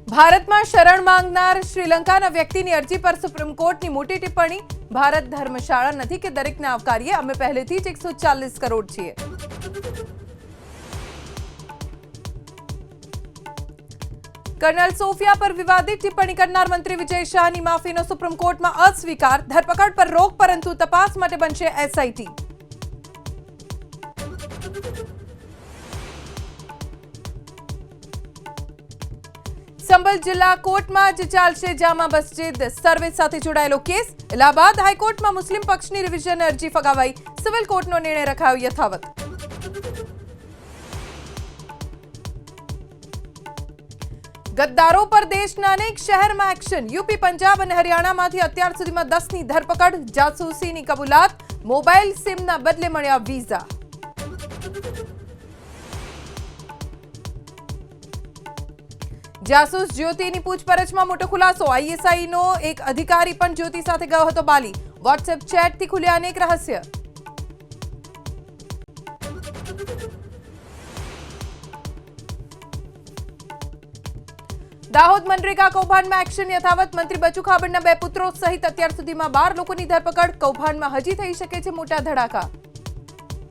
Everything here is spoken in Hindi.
भारत में शरण मांगनार श्रीलंका व्यक्ति की अरजी पर सुप्रीम कोर्ट की मोटी टिप्पणी। भारत धर्मशाला नहीं कि दरेक ने आवकारीए, अमे पहलेथी ज 140 करोड़ छीए। कर्नल सोफिया पर विवादित टिप्पणी करनार मंत्री विजय शाहनी माफीनो सुप्रीम कोर्ट में अस्वीकार। धरपकड़ पर रोक, परंतु तपास माटे बनशे एसआईटी। संबल जिला कोर्ट में आज चालशे जामा मस्जिद सर्विस साथे जोड़ायेलो केस। इलाहाबाद हाईकोर्ट में मुस्लिम पक्षनी रिविजन अरजी फगावाई। सिविल कोर्टनो निर्णय रखायो यथावत। गद्दारों पर देशना अनेक शहर में एक्शन। यूपी, पंजाब और हरियाणा में अत्यार सुधी में 10 ની धरपकड़। जासूसी ની कबूलात। मोबाइल सिम ना बदले मळ्या वीजा। जासूस ज्योति की पूछपरछ में मोटो खुलासो। आईएसआई नो एक अधिकारी पण ज्योति साथे गयो हतो बाली। व्हाट्सएप चेट थी खुल्या अनेक रहस्य। दाहोद मनरेगा कौभांड में एक्शन यथावत। मंत्री बचू खाबड़ना 2 पुत्रों सहित अत्यार सुधीमां 12 लोकोनी धरपकड़। कौभांड में हजी थई शके छे मोटा धड़ाका।